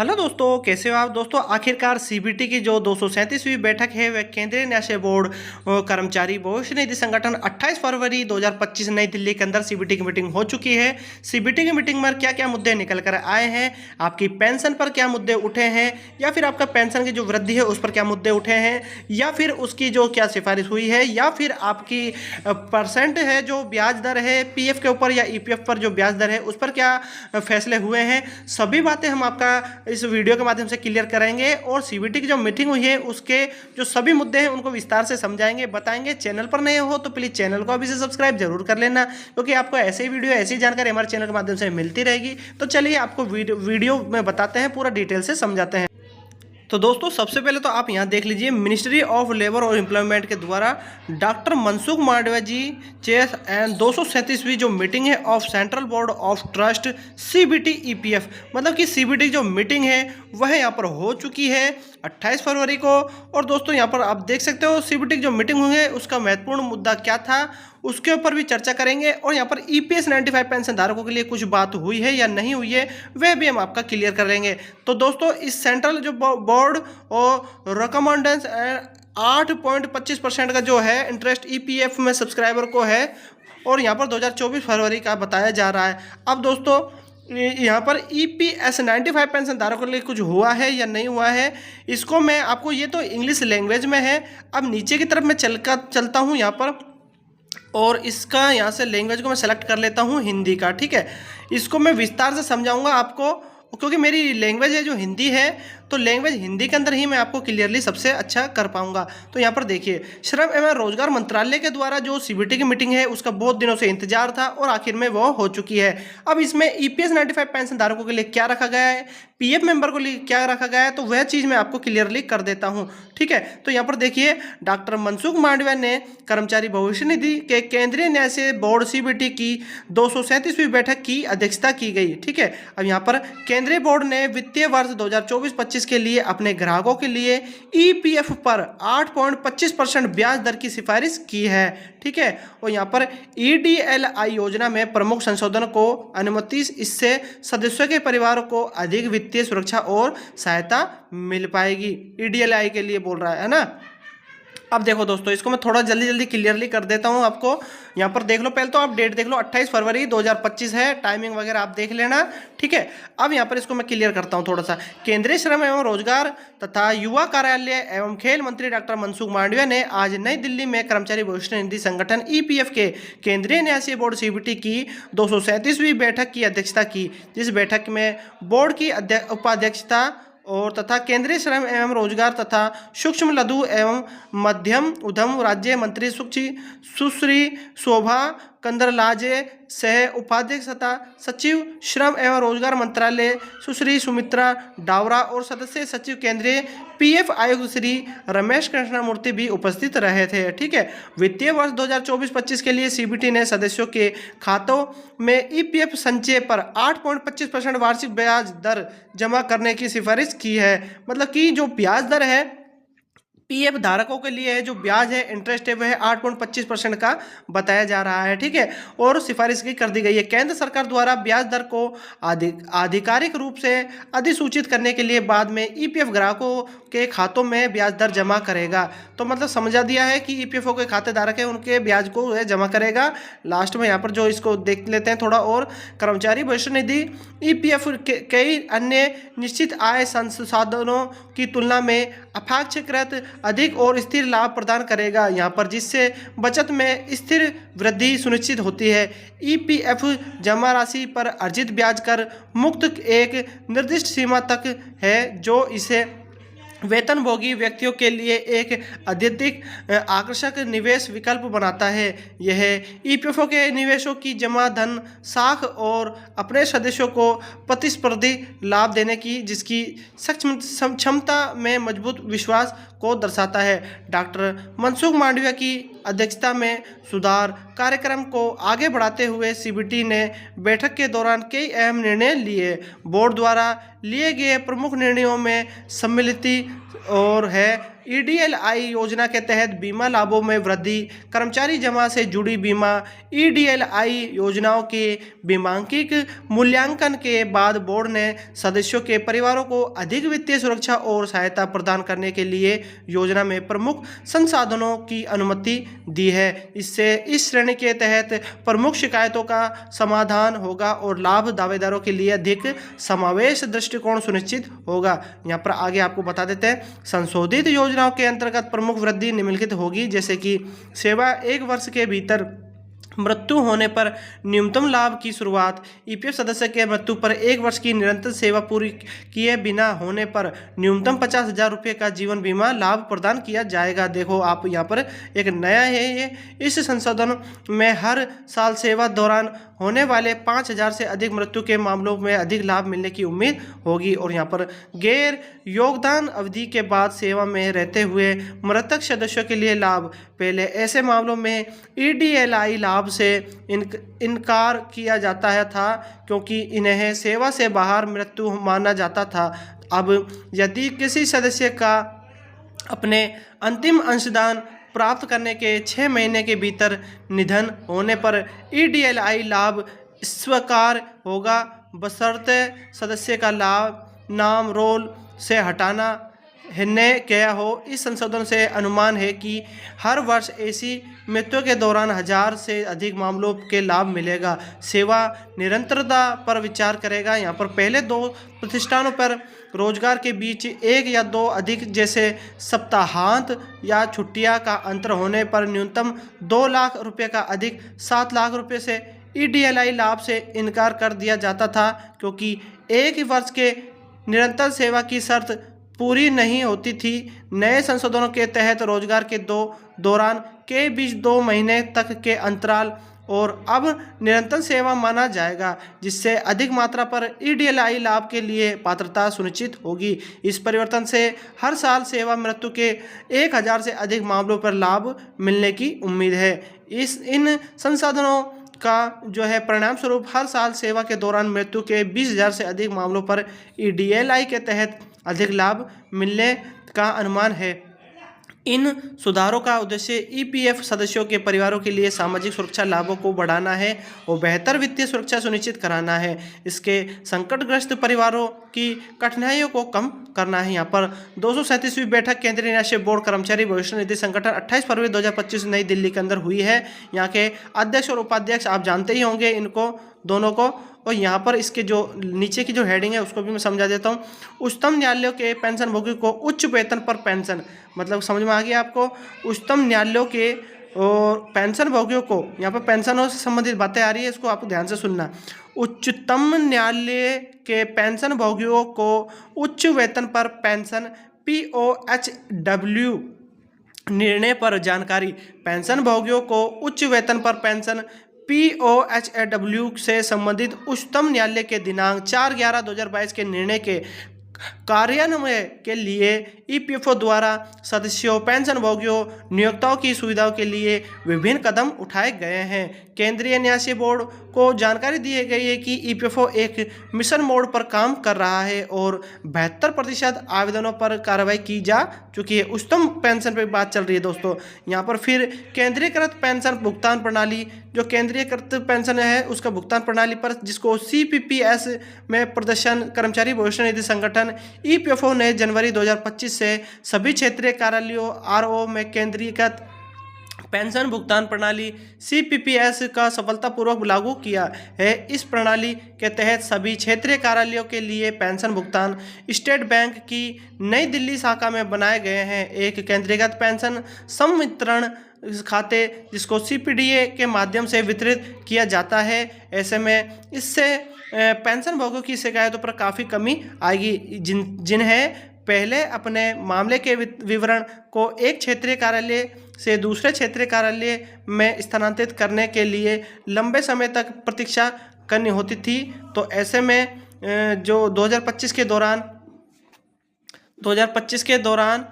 Hello दोस्तों, कैसे हो आप दोस्तों। आखिरकार सीबीटी की जो 237वीं बैठक है वह केंद्रीय न्याय बोर्ड कर्मचारी भविष्य निधि संगठन 28 फरवरी 2025 नई दिल्ली के अंदर सीबीटी की मीटिंग हो चुकी है। सीबीटी की मीटिंग में क्या क्या मुद्दे निकल कर आए हैं, आपकी पेंशन पर क्या मुद्दे उठे हैं, या फिर आपका पेंशन की जो वृद्धि है उस पर क्या मुद्दे उठे हैं, या फिर उसकी जो क्या सिफारिश हुई है, या फिर आपकी परसेंट है जो ब्याज दर है पीएफ के ऊपर या ईपीएफ पर जो ब्याज दर है उस पर क्या फैसले हुए हैं, सभी बातें हम आपका इस वीडियो के माध्यम से क्लियर करेंगे। और सीबीटी की जो मीटिंग हुई है उसके जो सभी मुद्दे हैं उनको विस्तार से समझाएंगे, बताएंगे। चैनल पर नए हो तो प्लीज़ चैनल को अभी से सब्सक्राइब जरूर कर लेना, क्योंकि आपको ऐसे ही वीडियो, ऐसी जानकारी हमारे चैनल के माध्यम से मिलती रहेगी। तो चलिए आपको वीडियो में बताते हैं, पूरा डिटेल से समझाते हैं। तो दोस्तों सबसे पहले तो आप यहाँ देख लीजिए, मिनिस्ट्री ऑफ लेबर और एम्प्लॉयमेंट के द्वारा doctor Mansukh Mandaviya ji chair and 237वीं जो मीटिंग है of central board of trust CBT EPF, मतलब कि सीबीटी जो मीटिंग है वह यहाँ पर हो चुकी है 28 फरवरी को। और दोस्तों यहाँ पर आप देख सकते हो सीबीटी की जो मीटिंग हुई है उसका महत्वपूर्ण मुद्दा क्या था, उसके ऊपर भी चर्चा करेंगे। और यहाँ पर ईपीएस 95 पेंशन धारकों के लिए कुछ बात हुई है या नहीं हुई है वह भी हम आपका क्लियर कर लेंगे। तो दोस्तों इस सेंट्रल जो बोर्ड और रिकमेंडेंस 8.25% का जो है इंटरेस्ट ईपीएफ में सब्सक्राइबर को है, और यहाँ पर 2024 फरवरी का बताया जा रहा है। अब दोस्तों यहाँ पर ईपीएस 95 पेंशन धारकों के लिए कुछ हुआ है या नहीं हुआ है, इसको मैं आपको, ये तो इंग्लिश लैंग्वेज में है। अब नीचे की तरफ मैं चलता हूँ यहाँ पर, और इसका यहाँ से लैंग्वेज को मैं सेलेक्ट कर लेता हूँ हिंदी का। ठीक है, इसको मैं विस्तार से समझाऊंगा आपको, क्योंकि मेरी लैंग्वेज है जो हिंदी है, तो लैंग्वेज हिंदी के अंदर ही मैं आपको क्लियरली सबसे अच्छा कर पाऊंगा। तो यहाँ पर देखिए, श्रम एवं रोजगार मंत्रालय के द्वारा जो सीबीटी की मीटिंग है उसका बहुत दिनों से इंतजार था और आखिर में वो हो चुकी है। अब इसमें ईपीएस 95 पेंशन धारकों के लिए क्या रखा गया है, पीएफ मेंबर को लिए क्या रखा गया है, तो वह चीज़ मैं आपको क्लियरली कर देता हूँ। ठीक है, तो यहाँ पर देखिए, डॉक्टर मनसुख मांडविया ने कर्मचारी भविष्य निधि के केंद्रीय न्याय से बोर्ड सीबीटी की 237वीं बैठक की अध्यक्षता की गई। ठीक है, अब यहाँ पर केंद्रीय बोर्ड ने वित्तीय वर्ष 2024-25 के लिए अपने ग्राहकों के लिए ईपीएफ पर 8.25% ब्याज दर की सिफारिश की है। ठीक है, और यहाँ पर ईडीएलआई योजना में प्रमुख संशोधन को अनुमति, इससे सदस्यों के परिवारों को अधिक वित्तीय सुरक्षा और सहायता मिल पाएगी। ईडीएलआई के लिए बोल रहा है ना। अब देखो दोस्तों, इसको मैं थोड़ा जल्दी क्लियरली कर देता हूं आपको। यहाँ पर देख लो, पहले तो आप डेट देख लो, 28 फरवरी 2025 है, टाइमिंग वगैरह आप देख लेना। ठीक है, अब यहाँ पर इसको मैं क्लियर करता हूँ थोड़ा सा। केंद्रीय श्रम एवं रोजगार तथा युवा कार्यालय एवं खेल मंत्री डॉक्टर मनसुख मांडविया ने आज नई दिल्ली में कर्मचारी भविष्य निधि संगठन ईपीएफ के केंद्रीय न्याय बोर्ड सीबीटी की 237वीं बैठक की अध्यक्षता की, जिस बैठक में बोर्ड की उपाध्यक्षता और तथा केंद्रीय श्रम एवं रोजगार तथा सूक्ष्म लघु एवं मध्यम उद्यम राज्य मंत्री सुश्री शोभा कंदरलाजे सह उपाध्यक्ष तथा सचिव श्रम एवं रोजगार मंत्रालय सुश्री सुमित्रा डावरा और सदस्य सचिव केंद्रीय पीएफ आयुक्त श्री रमेश कृष्णमूर्ति भी उपस्थित रहे थे। ठीक है, वित्तीय वर्ष 2024-25 के लिए सीबीटी ने सदस्यों के खातों में ईपीएफ संचय पर 8.25% वार्षिक ब्याज दर जमा करने की सिफारिश की है। मतलब कि जो ब्याज दर है पीएफ धारकों के लिए है, जो ब्याज है, इंटरेस्ट है, वह 8.25% का बताया जा रहा है। ठीक है, और सिफारिश की कर दी गई है। केंद्र सरकार द्वारा ब्याज दर को आधिकारिक रूप से अधिसूचित करने के लिए बाद में ईपीएफ ग्राहकों के खातों में ब्याज दर जमा करेगा। तो मतलब समझा दिया है कि ईपीएफओ के खाते धारक है उनके ब्याज को जमा करेगा। लास्ट में यहाँ पर जो इसको देख लेते हैं थोड़ा और, कर्मचारी भविष्य निधि ईपीएफ कई अन्य निश्चित आय संसाधनों की तुलना में अपेक्षाकृत अधिक और स्थिर लाभ प्रदान करेगा यहाँ पर, जिससे बचत में स्थिर वृद्धि सुनिश्चित होती है। ईपीएफ जमा राशि पर अर्जित ब्याज कर मुक्त एक निर्दिष्ट सीमा तक है, जो इसे वेतनभोगी व्यक्तियों के लिए एक अत्यधिक आकर्षक निवेश विकल्प बनाता है। यह ईपीएफओ के निवेशों की जमा धन साख और अपने सदस्यों को प्रतिस्पर्धी लाभ देने की जिसकी क्षमता में मजबूत विश्वास को दर्शाता है। डॉक्टर मनसुख मांडविया की अध्यक्षता में सुधार कार्यक्रम को आगे बढ़ाते हुए सीबीटी ने बैठक के दौरान कई अहम निर्णय लिए। बोर्ड द्वारा लिए गए प्रमुख निर्णयों में सम्मिलित और है ईडीएलआई योजना के तहत बीमा लाभों में वृद्धि, कर्मचारी जमा से जुड़ी बीमा। ईडीएलआई योजनाओं के बीमांकिक मूल्यांकन के बाद बोर्ड ने सदस्यों के परिवारों को अधिक वित्तीय सुरक्षा और सहायता प्रदान करने के लिए योजना में प्रमुख संसाधनों की अनुमति दी है। इससे इस श्रेणी के तहत प्रमुख शिकायतों का समाधान होगा और लाभ दावेदारों के लिए अधिक समावेश दृष्टिकोण सुनिश्चित होगा। यहाँ पर आगे आपको बता देते हैं, संशोधित योजनाओं के अंतर्गत प्रमुख वृद्धि निम्नलिखित होगी, जैसे कि सेवा 1 वर्ष के भीतर मृत्यु होने पर न्यूनतम लाभ की शुरुआत। ईपीएफ सदस्य के मृत्यु पर 1 वर्ष की निरंतर सेवा पूरी किए बिना होने पर न्यूनतम 50,000 रुपये का जीवन बीमा लाभ प्रदान किया जाएगा। देखो आप यहाँ पर एक नया है ये, इस संशोधन में हर साल सेवा दौरान होने वाले 5,000 से अधिक मृत्यु के मामलों में अधिक लाभ मिलने की उम्मीद होगी। और यहाँ पर गैर योगदान अवधि के बाद सेवा में रहते हुए मृतक सदस्यों के लिए लाभ। पहले ऐसे मामलों में ईडीएलआई लाभ से इनकार किया जाता है था क्योंकि इन्हें सेवा से बाहर मृत्यु माना जाता था। अब यदि किसी सदस्य का अपने अंतिम अंशदान प्राप्त करने के 6 महीने के भीतर निधन होने पर ईडीएलआई लाभ स्वीकार होगा, बशर्ते सदस्य का लाभ नाम रोल से हटाना हिन्ने किया हो। इस संशोधन से अनुमान है कि हर वर्ष ऐसी मृत्यु के दौरान 1000 से अधिक मामलों के लाभ मिलेगा। सेवा निरंतरता पर विचार करेगा। यहाँ पर पहले 2 प्रतिष्ठानों पर रोजगार के बीच 1 या 2 अधिक जैसे सप्ताहांत या छुट्टियां का अंतर होने पर न्यूनतम 2 लाख रुपये का अधिक 7 लाख रुपये से ईडीएलआई लाभ से इनकार कर दिया जाता था, क्योंकि 1 वर्ष के निरंतर सेवा की शर्त पूरी नहीं होती थी। नए संशोधनों के तहत रोजगार के दौरान के बीच 2 महीने तक के अंतराल और अब निरंतर सेवा माना जाएगा, जिससे अधिक मात्रा पर ईडीएलआई लाभ के लिए पात्रता सुनिश्चित होगी। इस परिवर्तन से हर साल सेवा मृत्यु के 1000 से अधिक मामलों पर लाभ मिलने की उम्मीद है। इन संसाधनों का जो है परिणाम स्वरूप हर साल सेवा के दौरान मृत्यु के 20,000 से अधिक मामलों पर ईडीएलआई के तहत अधिक लाभ मिलने का अनुमान है। इन सुधारों का उद्देश्य ईपीएफ सदस्यों के परिवारों के लिए सामाजिक सुरक्षा लाभों को बढ़ाना है और बेहतर वित्तीय सुरक्षा सुनिश्चित कराना है। इसके संकटग्रस्त परिवारों की कठिनाइयों को कम करना है। यहाँ पर 237वीं बैठक केंद्रीय न्याय बोर्ड कर्मचारी भविष्य निधि संगठन 28 फरवरी 2025 नई दिल्ली के अंदर हुई है। यहाँ के अध्यक्ष और उपाध्यक्ष आप जानते ही होंगे इनको दोनों को। और यहाँ पर इसके जो नीचे की जो हेडिंग है उसको भी मैं समझा देता हूँ। उच्चतम न्यायालयों के पेंशन भोगी को उच्च वेतन पर पेंशन, मतलब समझ में आ गया आपको। उच्चतम न्यायालयों के और पेंशन भोगियों को, यहाँ पर पेंशनों से संबंधित बातें आ रही है, इसको आपको ध्यान से सुनना। उच्चतम न्यायालय के पेंशन भोगियों को उच्च वेतन पर पेंशन POHW निर्णय पर जानकारी। पेंशन भोगियों को उच्च वेतन पर पेंशन POHW से संबंधित उच्चतम न्यायालय के दिनांक 4/11/2022 के निर्णय के कार्यान्वयन के लिए ईपीएफओ द्वारा सदस्यों, पेंशन भोगियों, नियोक्ताओं की सुविधाओं के लिए विभिन्न कदम उठाए गए हैं। केंद्रीय न्याय बोर्ड को जानकारी दी गई है कि ईपीएफओ एक मिशन मोड पर काम कर रहा है और 72% आवेदनों पर कार्रवाई की जा चुकी है। उच्चतम पेंशन पर बात चल रही है दोस्तों। यहाँ पर फिर केंद्रीयकृत पेंशन भुगतान प्रणाली, जो केंद्रीयकृत पेंशन है उसका भुगतान प्रणाली पर, जिसको CPPS में प्रदर्शन कर्मचारी भविष्य निधि संगठन ईपीएफओ ने जनवरी 2025 से सभी क्षेत्रीय कार्यालयों RO में केंद्रीयकृत पेंशन भुगतान प्रणाली CPPS का सफलतापूर्वक लागू किया है। इस प्रणाली के तहत सभी क्षेत्रीय कार्यालयों के लिए पेंशन भुगतान स्टेट बैंक की नई दिल्ली शाखा में बनाए गए हैं। एक केंद्रीयकृत पेंशन संवितरण खाते जिसको CPDA के माध्यम से वितरित किया जाता है। ऐसे में इससे पेंशन भोगियों की शिकायतों पर काफ़ी कमी आएगी। जिन्हें पहले अपने मामले के विवरण को एक क्षेत्रीय कार्यालय से दूसरे क्षेत्रीय कार्यालय में स्थानांतरित करने के लिए लंबे समय तक प्रतीक्षा करनी होती थी, तो ऐसे में जो 2025 के दौरान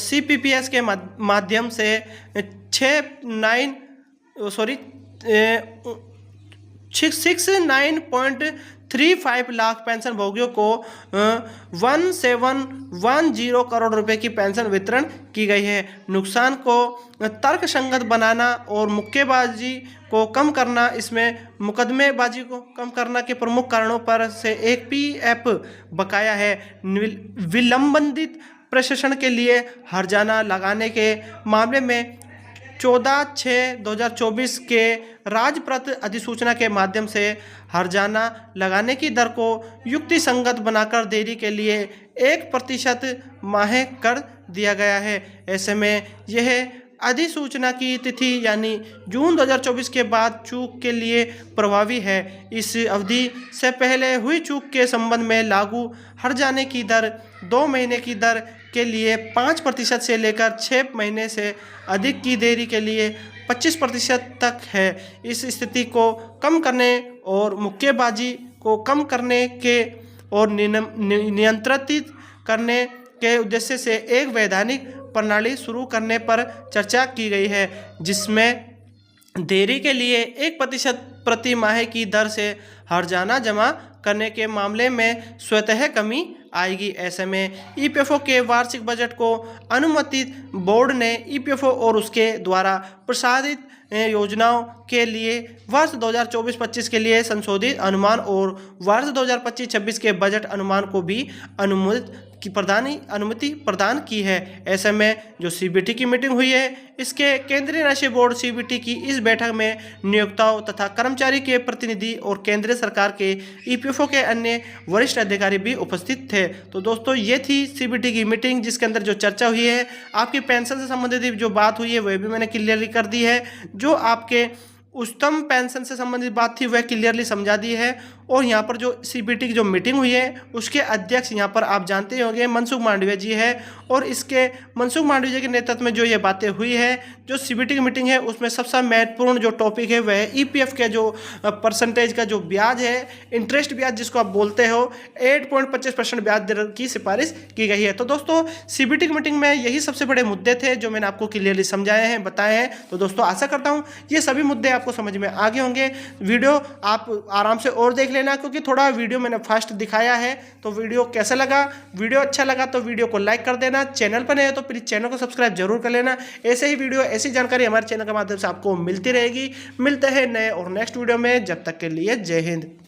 CPPS के माध्यम से 69.33 35 लाख पेंशन भोगियों को 1710 करोड़ रुपए की पेंशन वितरण की गई है। नुकसान को तर्कसंगत बनाना और मुक्केबाजी को कम करना, इसमें मुकदमेबाजी को कम करना के प्रमुख कारणों पर से एक पीएफ बकाया है। विलंबित प्रशासन के लिए हर्जाना लगाने के मामले में 14/6/2024 के राजपत्र अधिसूचना के माध्यम से हर्जाना लगाने की दर को युक्तिसंगत बनाकर देरी के लिए 1% माहे कर दिया गया है। ऐसे में यह अधिसूचना की तिथि यानी जून 2024 के बाद चूक के लिए प्रभावी है। इस अवधि से पहले हुई चूक के संबंध में लागू हर्जाने की दर 2 महीने की दर के लिए 5% से लेकर 6 महीने से अधिक की देरी के लिए 25% तक है। इस स्थिति को कम करने और मुक्केबाजी को कम करने के और नियंत्रित करने के उद्देश्य से एक वैधानिक प्रणाली शुरू करने पर चर्चा की गई है, जिसमें देरी के लिए 1% प्रति माह की दर से हर्जाना जमा करने के मामले में स्वतः कमी आएगी। ऐसे में ईपीएफओ के वार्षिक बजट को अनुमोदित बोर्ड ने ईपीएफओ और उसके द्वारा प्रसारित योजनाओं के लिए वर्ष 2024-25 के लिए संशोधित अनुमान और वर्ष 2025-26 के बजट अनुमान को भी अनुमति प्रदान की है। ऐसे में जो सीबीटी की मीटिंग हुई है, इसके केंद्रीय राष्ट्रीय बोर्ड सीबीटी की इस बैठक में नियोक्ताओं तथा कर्मचारी के प्रतिनिधि और केंद्र सरकार के ईपीएफओ के अन्य वरिष्ठ अधिकारी भी उपस्थित थे। तो दोस्तों, ये थी सीबीटी की मीटिंग, जिसके अंदर जो चर्चा हुई है, आपकी पेंशन से संबंधित जो बात हुई है वह भी मैंने क्लियरली कर दी है। जो आपके उच्चतम पेंशन से संबंधित बात थी वह क्लियरली समझा दी है। और यहाँ पर जो सीबीटी की जो मीटिंग हुई है, उसके अध्यक्ष यहाँ पर आप जानते ही होंगे मनसुख मांडविया जी है। और इसके मनसुख मांडविया जी के नेतृत्व में जो ये बातें हुई है, जो सीबीटी की मीटिंग है, उसमें सबसे महत्वपूर्ण जो टॉपिक है वह है ईपीएफ के जो परसेंटेज का जो ब्याज है, इंटरेस्ट ब्याज जिसको आप बोलते हो, 8.25% ब्याज दर की सिफारिश की गई है। तो दोस्तों, सीबीटी की मीटिंग में यही सबसे बड़े मुद्दे थे जो मैंने आपको क्लियरली समझाए हैं, बताए हैं। तो दोस्तों, आशा करता हूँ ये सभी मुद्दे आपको समझ में आ गए होंगे। वीडियो आप आराम से और देख लेना, क्योंकि थोड़ा वीडियो मैंने फास्ट दिखाया है। तो वीडियो कैसा लगा? वीडियो अच्छा लगा तो वीडियो को लाइक कर देना। चैनल पर नए हो तो प्लीज़ चैनल को सब्सक्राइब जरूर कर लेना। ऐसे ही वीडियो, ऐसी जानकारी हमारे चैनल के माध्यम से आपको मिलती रहेगी। मिलते हैं नए और नेक्स्ट वीडियो में। जब तक के लिए जय हिंद।